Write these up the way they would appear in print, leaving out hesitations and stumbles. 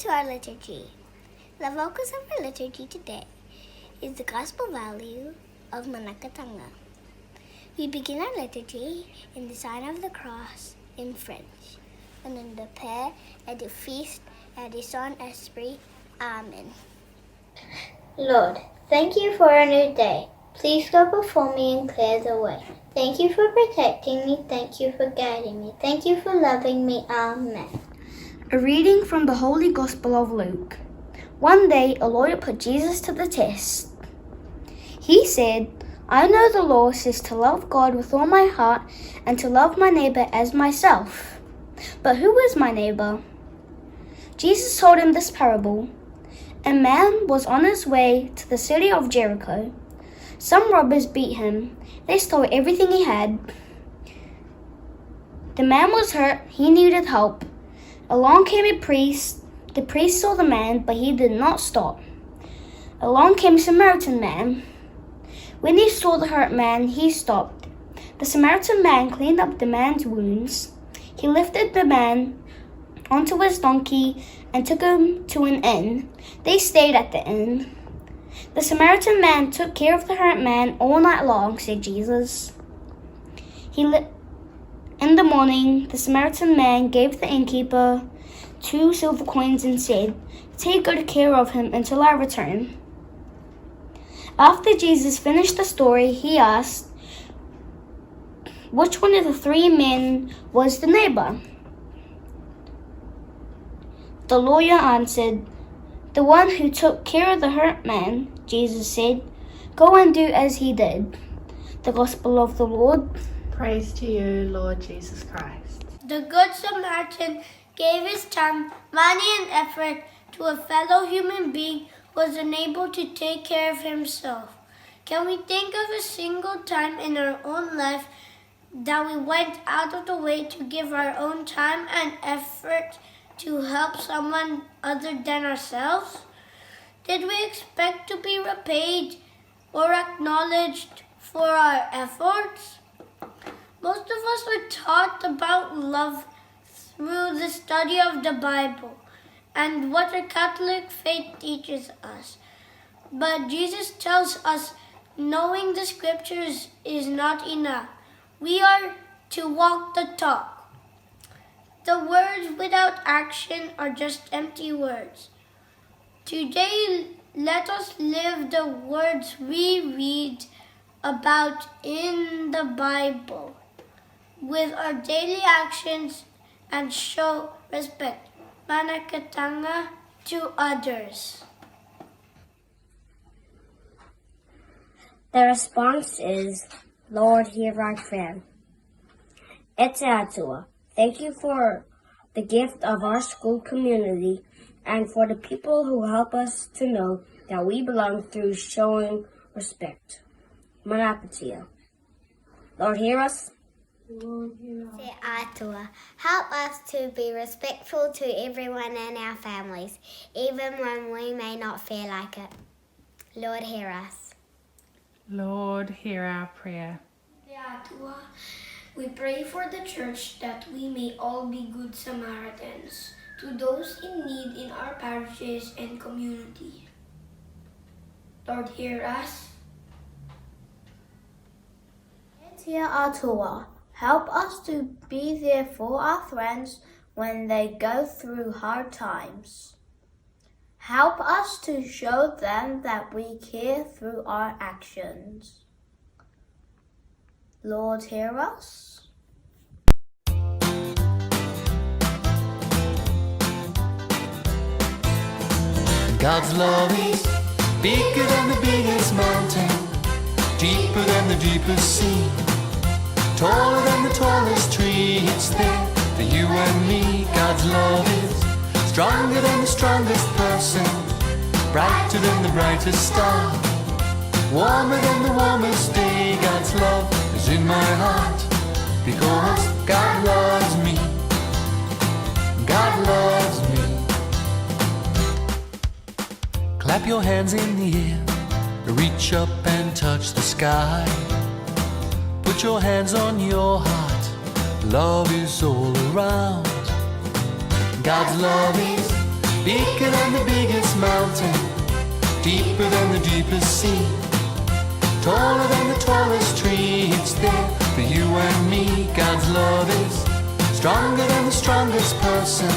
to our liturgy. The focus of our liturgy today is the gospel value of Manaakitanga. We begin our liturgy in the sign of the cross in French, and in the Père et du Fils et du Saint-Esprit. Amen. Lord, thank you for a new day. Please go before me and clear the way. Thank you for protecting me. Thank you for guiding me. Thank you for loving me. Amen. A reading from the Holy Gospel of Luke. One day, a lawyer put Jesus to the test. He said, I know the law says to love God with all my heart and to love my neighbor as myself. But who is my neighbor? Jesus told him this parable. A man was on his way to the city of Jericho. Some robbers beat him. They stole everything he had. The man was hurt. He needed help. Along came a priest. The priest saw the man, but he did not stop. Along came a Samaritan man. When he saw the hurt man, he stopped. The Samaritan man cleaned up the man's wounds. He lifted the man onto his donkey and took him to an inn. They stayed at the inn. The Samaritan man took care of the hurt man all night long, said Jesus. In the morning, the Samaritan man gave the innkeeper 2 silver coins and said, Take good care of him until I return. After Jesus finished the story, he asked, Which one of the 3 men was the neighbor? The lawyer answered, The one who took care of the hurt man. Jesus said, Go and do as he did. The Gospel of the Lord. Praise to you, Lord Jesus Christ. The Good Samaritan gave his time, money, and effort to a fellow human being who was unable to take care of himself. Can we think of a single time in our own life that we went out of the way to give our own time and effort to help someone other than ourselves? Did we expect to be repaid or acknowledged for our efforts? Most of us were taught about love through the study of the Bible and what our Catholic faith teaches us. But Jesus tells us knowing the scriptures is not enough. We are to walk the talk. The words without action are just empty words. Today, let us live the words we read about in the Bible with our daily actions and show respect, Manaakitanga, to others. The response is, Lord, hear our prayer. Ete thank you for the gift of our school community and for the people who help us to know that we belong through showing respect. Manaakitanga. Lord, hear us. Te atua. Help us to be respectful to everyone in our families, even when we may not feel like it. Lord, hear us. Lord, hear our prayer. Te atua. We pray for the church that we may all be good Samaritans to those in need in our parishes and community. Lord, hear us. Te atua. Help us to be there for our friends when they go through hard times. Help us to show them that we care through our actions. Lord, hear us. God's love is bigger than the biggest mountain, deeper than the deepest sea, taller than the tallest tree. It's there for you and me. God's love is stronger than the strongest person, brighter than the brightest star, warmer than the warmest day. God's love is in my heart because God loves me. God loves me. Clap your hands in the air, reach up and touch the sky. Put your hands on your heart, love is all around. God's love is bigger than the biggest mountain, deeper than the deepest sea, taller than the tallest tree. It's there for you and me. God's love is stronger than the strongest person,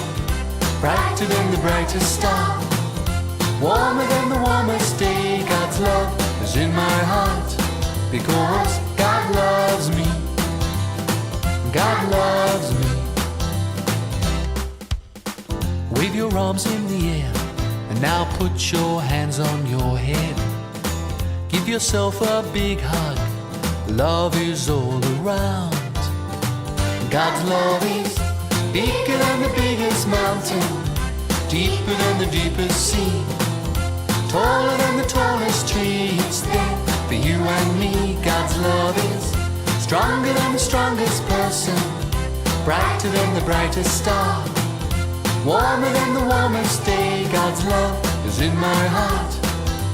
brighter than the brightest star, warmer than the warmest day. God's love is in my heart, because God loves me. God loves me. Wave your arms in the air, and now put your hands on your head. Give yourself a big hug. Love is all around. God's love is bigger than the biggest mountain, deeper than the deepest sea, taller than the tallest tree. It's there for you and me. God's love is stronger than the strongest person, brighter than the brightest star, warmer than the warmest day. God's love is in my heart,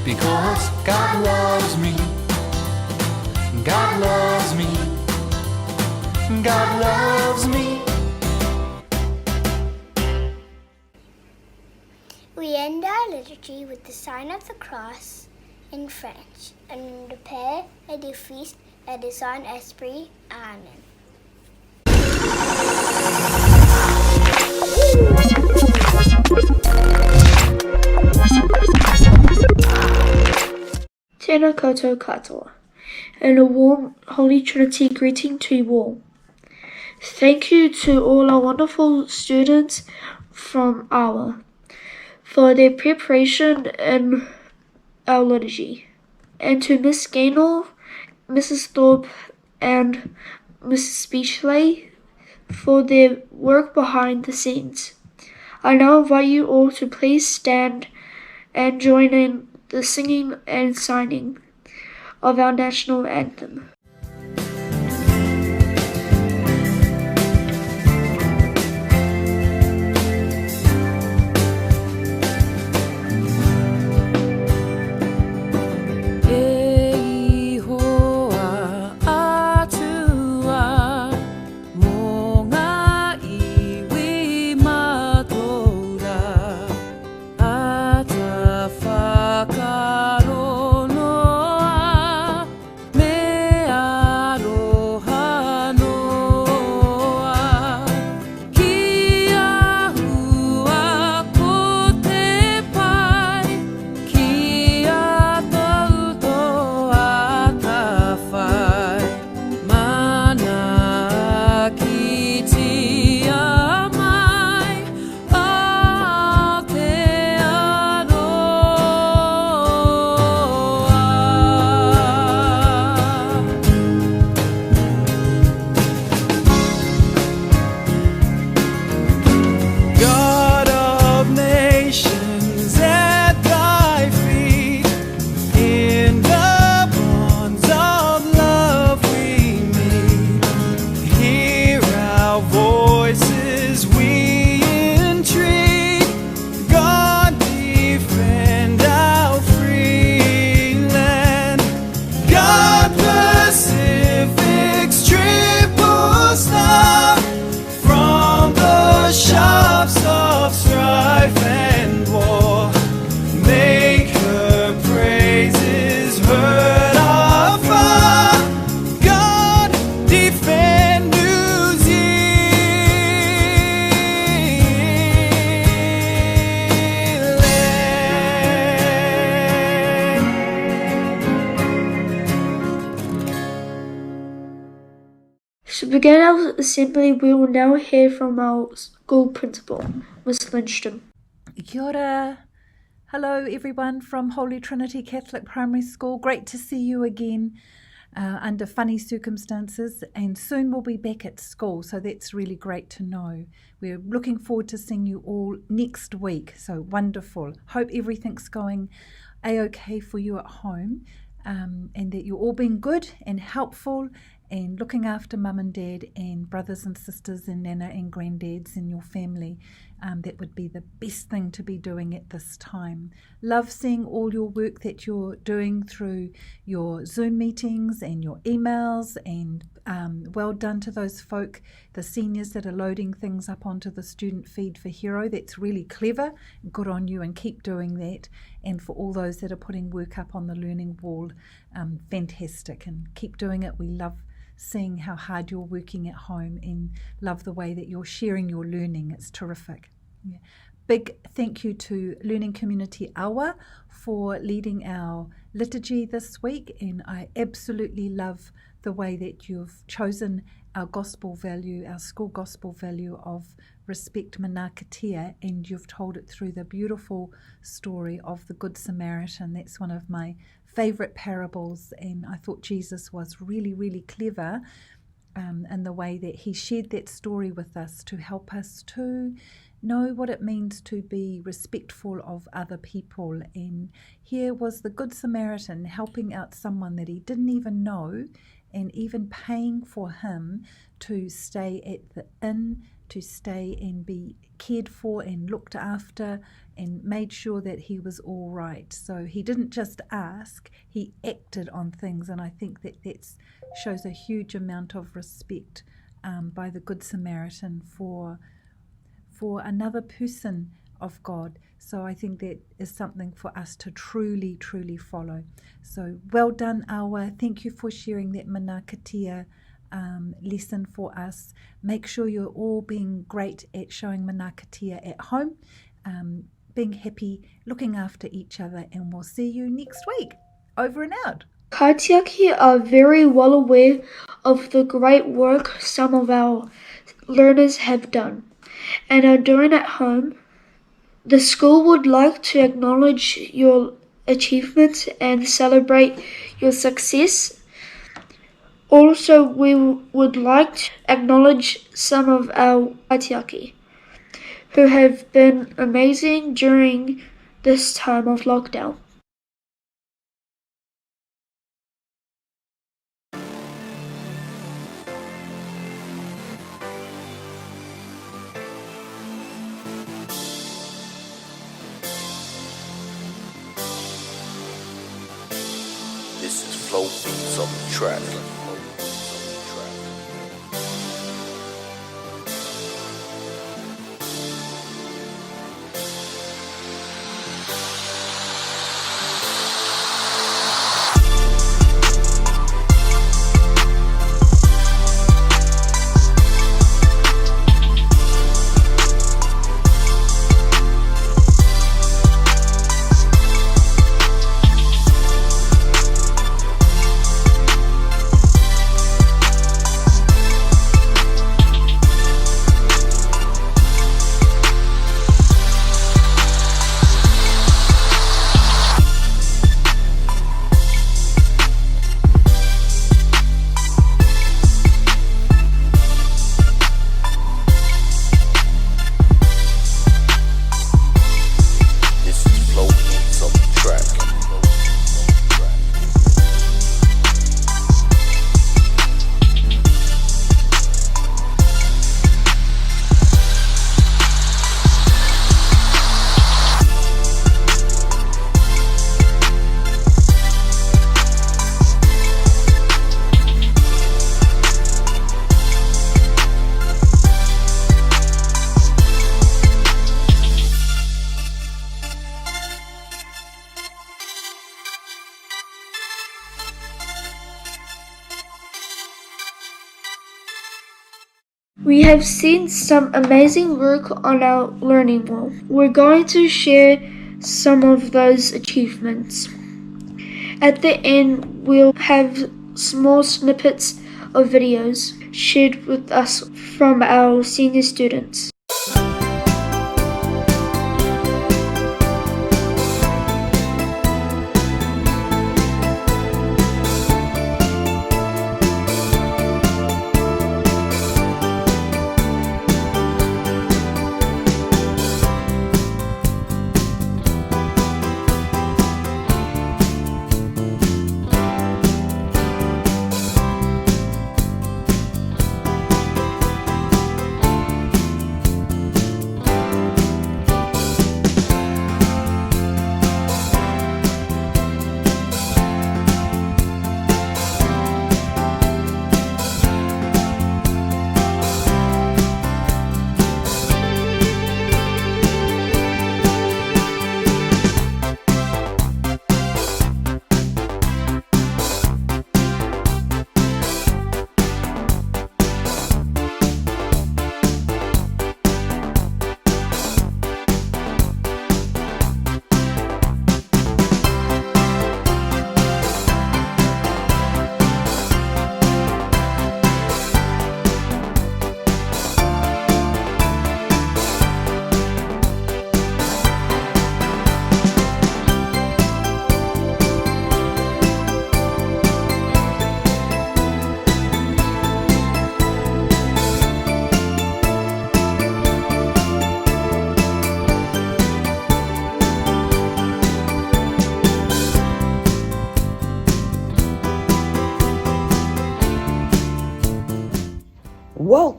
because God loves me. God loves me. God loves me. We end our liturgy with the sign of the cross in French and the Père et du Fils et du Saint-Esprit. Amen. Tēnā koutou katoa, and a warm Holy Trinity greeting to you all. Thank you to all our wonderful students from AWA for their preparation in our liturgy, and to Miss Gaynor, Mrs. Thorpe, and Mrs. Speechley for their work behind the scenes. I now invite you all to please stand and join in the singing and signing of our national anthem. To begin our assembly, we will now hear from our school principal, Miss Lindstrom. Kia ora. Hello everyone from Holy Trinity Catholic Primary School. Great to see you again under funny circumstances, and soon we'll be back at school, so that's really great to know. We're looking forward to seeing you all next week, so wonderful. Hope everything's going a-okay for you at home, and that you're all being good and helpful and looking after mum and dad and brothers and sisters and nana and granddads and your family. That would be the best thing to be doing at this time. Love seeing all your work that you're doing through your Zoom meetings and your emails and Well done to those folk, the seniors that are loading things up onto the student feed for Hero. That's really clever. Good on you, and keep doing that. And for all those that are putting work up on the learning wall, fantastic, and keep doing it. We love seeing how hard you're working at home and love the way that you're sharing your learning. It's terrific. Yeah. Big thank you to Learning Community Awa for leading our liturgy this week, and I absolutely love the way that you've chosen our gospel value, our school gospel value of respect Manaakitanga, and you've told it through the beautiful story of the Good Samaritan. That's one of my favourite parables, and I thought Jesus was really, really clever in the way that he shared that story with us to help us to know what it means to be respectful of other people. And here was the Good Samaritan helping out someone that he didn't even know, and even paying for him to stay at the inn, to stay and be cared for and looked after, and made sure that he was all right. So he didn't just ask, he acted on things, and I think that shows a huge amount of respect by the Good Samaritan for another person of God. So I think that is something for us to truly, truly follow. So well done, Awa. Thank you for sharing that Manaakitanga lesson for us. Make sure you're all being great at showing Manaakitanga at home, being happy, looking after each other, and we'll see you next week. Over and out. Kaitiaki are very well aware of the great work some of our learners have done and are doing at home. The school would like to acknowledge your achievements and celebrate your success. Also, we would like to acknowledge some of our Kaitiaki who have been amazing during this time of lockdown. This is Flow Beats on the track. We have seen some amazing work on our learning wall. We're going to share some of those achievements. At the end, we'll have small snippets of videos shared with us from our senior students.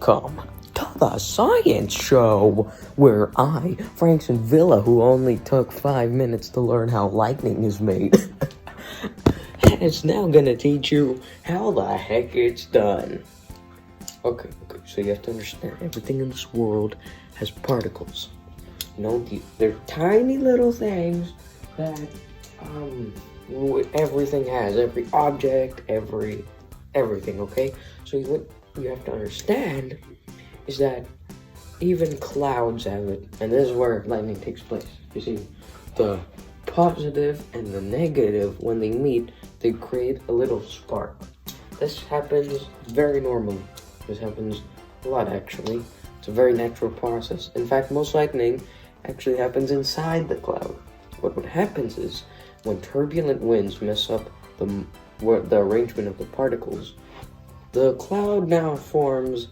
Welcome to the science show, where I, Frankson Villa, who only took 5 minutes to learn how lightning is made, is now gonna teach you how the heck it's done. Okay, so you have to understand, everything in this world has particles. They're tiny little things that everything has, every object, everything, okay? So what you have to understand is that even clouds have it, and this is where lightning takes place. You see, the positive and the negative, when they meet, they create a little spark. This happens very normally. This happens a lot, actually. It's a very natural process. In fact, most lightning actually happens inside the cloud. What happens is, when turbulent winds mess up the arrangement of the particles, the cloud now forms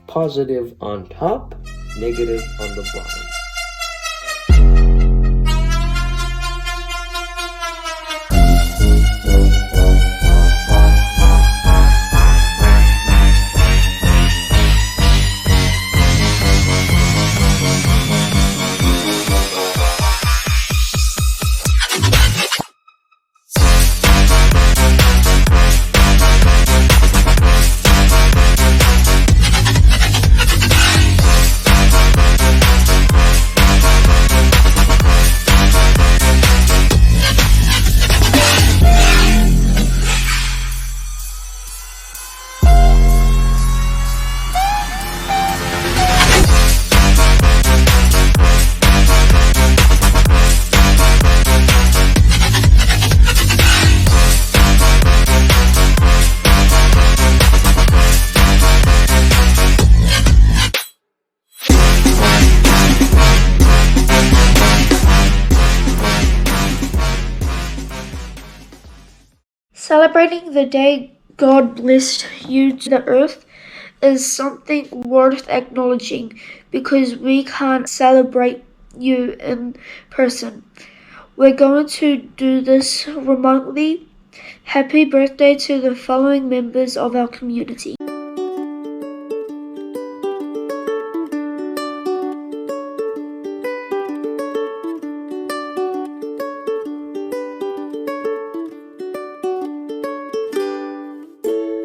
positive on top, negative on the bottom. Celebrating the day God blessed you to the earth is something worth acknowledging because we can't celebrate you in person. We're going to do this remotely. Happy birthday to the following members of our community.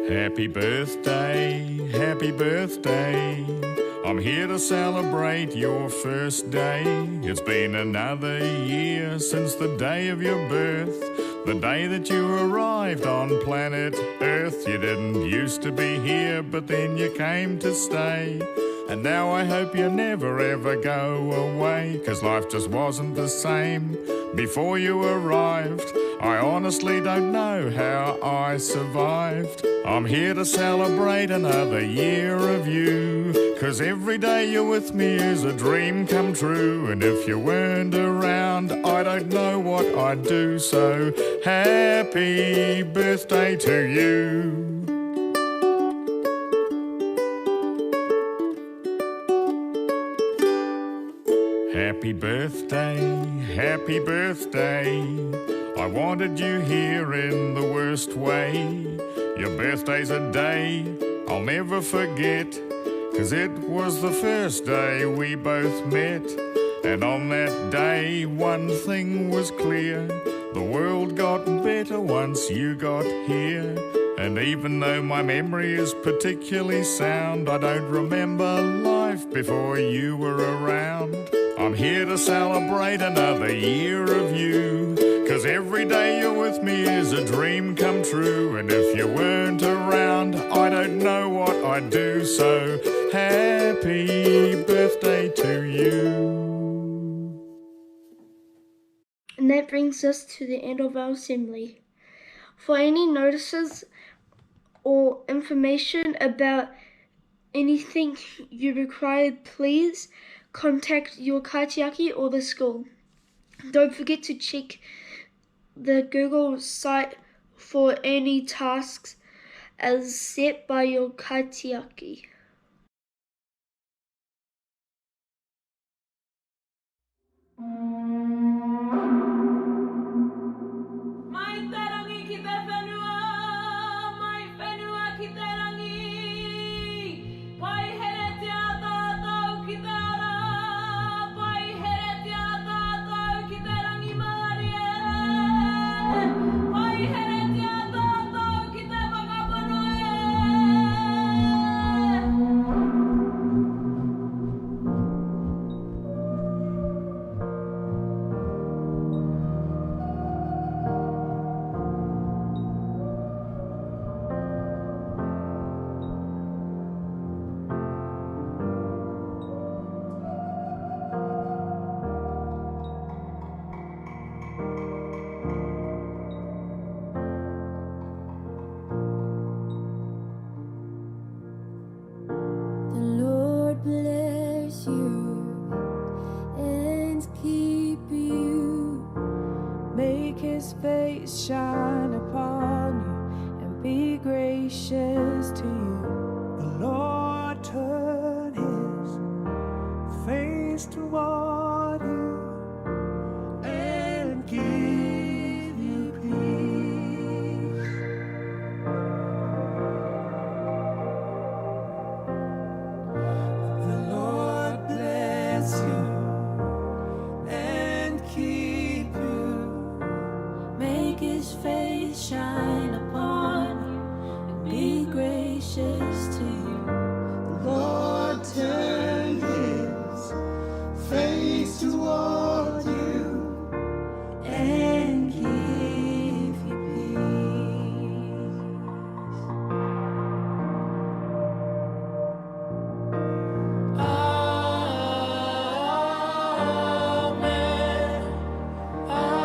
Happy birthday, happy birthday. I'm here to celebrate your first day. It's been another year since the day of your birth, the day that you arrived on planet Earth. You didn't used to be here, but then you came to stay. And now I hope you never ever go away, 'cause life just wasn't the same before you arrived. I honestly don't know how I survived. I'm here to celebrate another year of you, 'cause every day you're with me is a dream come true. And if you weren't around, I don't know what I'd do. So happy birthday to you. Happy birthday, happy birthday. I wanted you here in the worst way. Your birthday's a day I'll never forget, 'cause it was the first day we both met. And on that day one thing was clear, the world got better once you got here. And even though my memory is particularly sound, I don't remember life before you were around. I'm here to celebrate another year of you, 'cause every day you're with me is a dream come true. And if you weren't around, I don't know what I'd do. So happy birthday to you. And that brings us to the end of our assembly. For any notices or information about anything you require, please contact your Kaitiaki or the school. Don't forget to check the Google site for any tasks as set by your Kaitiaki. gracious to you. The Lord turn his face toward you and give you peace. The Lord bless you and keep you. Make his face shine upon you and be gracious to you. The Lord turn his face toward you and give you peace. Amen. Amen.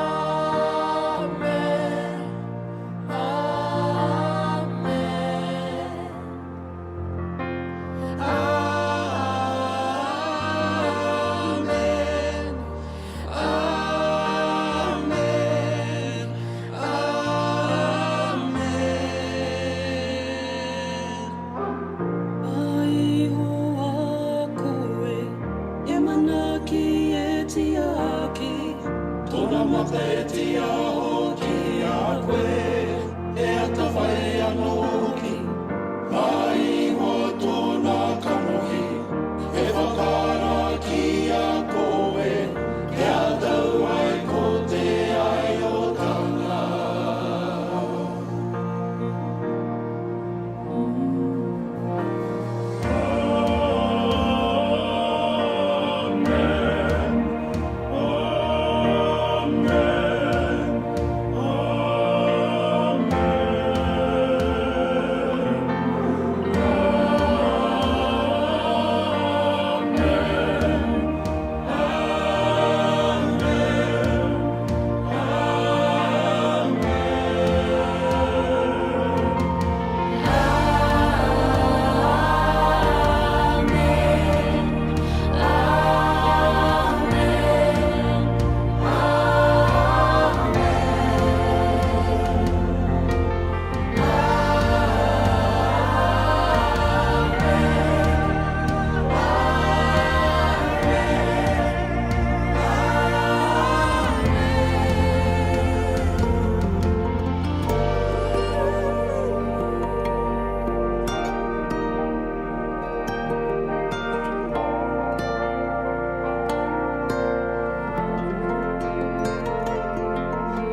Kaitiaki, tōna mata e te aho ki a koe, e ata whai anō ki, mai hoa tōna kamohi, e whakara ki a koe, e atau ai ko te aiotanga.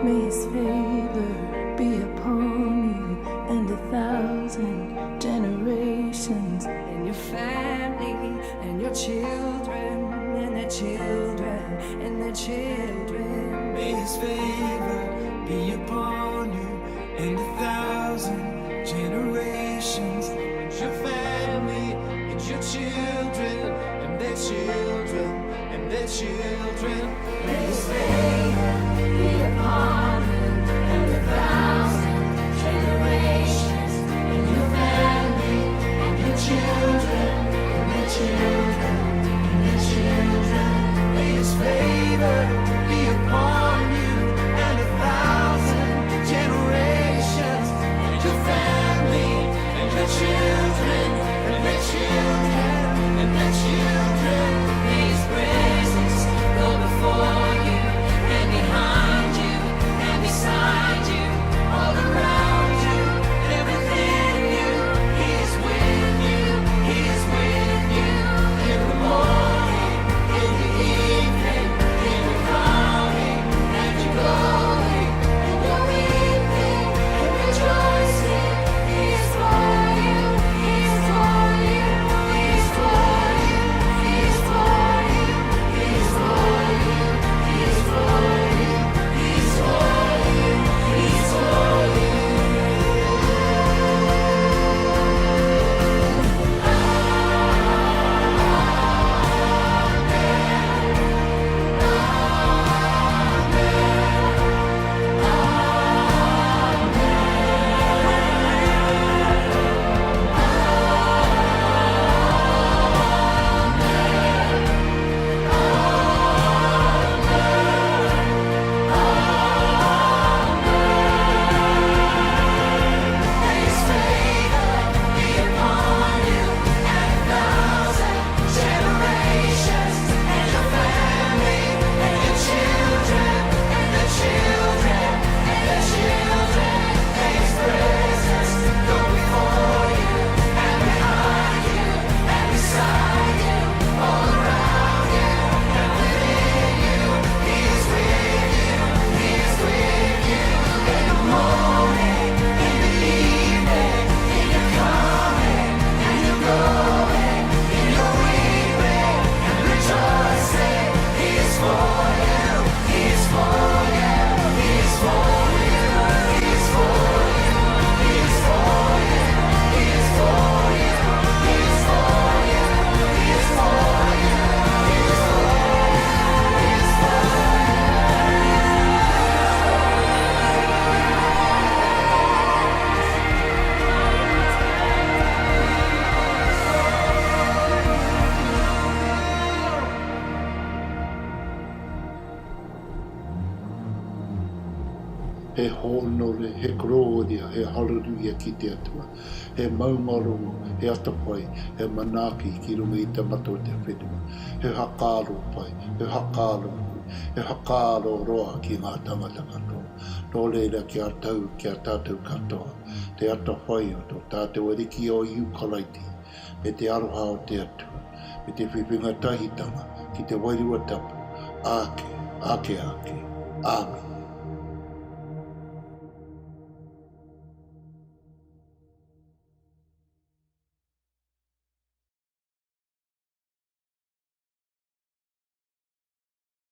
May his favor be upon you and 1,000 generations, and your family, and your children, and their children, and their children. May his favor be upon you and 1,000 generations, and your family, and your children, and their children, and their children. May his favor be upon you and 1,000 generations, and your family, and your children, and their children, and their children. May his favor be upon you and 1,000 generations, and your family, and your children, and their children, and their children. May his praises go before you and behind you He honore, he gloria, he hallelujah ki te atua. He maumarongo, he atawhai, he manaki ki runga i te mato te whenua. He hakaro pai, he hakaro hui, he hakaro roa ki ngā tangata katoa. Nō reira ki a tau, ki a tātou katoa. Te atawhai o tō tātou ariki o iu kalaiti, me te aroha o te atua, me te whiwhinga tahitanga, ki te wairua tapu, ake, ake, ake, amen.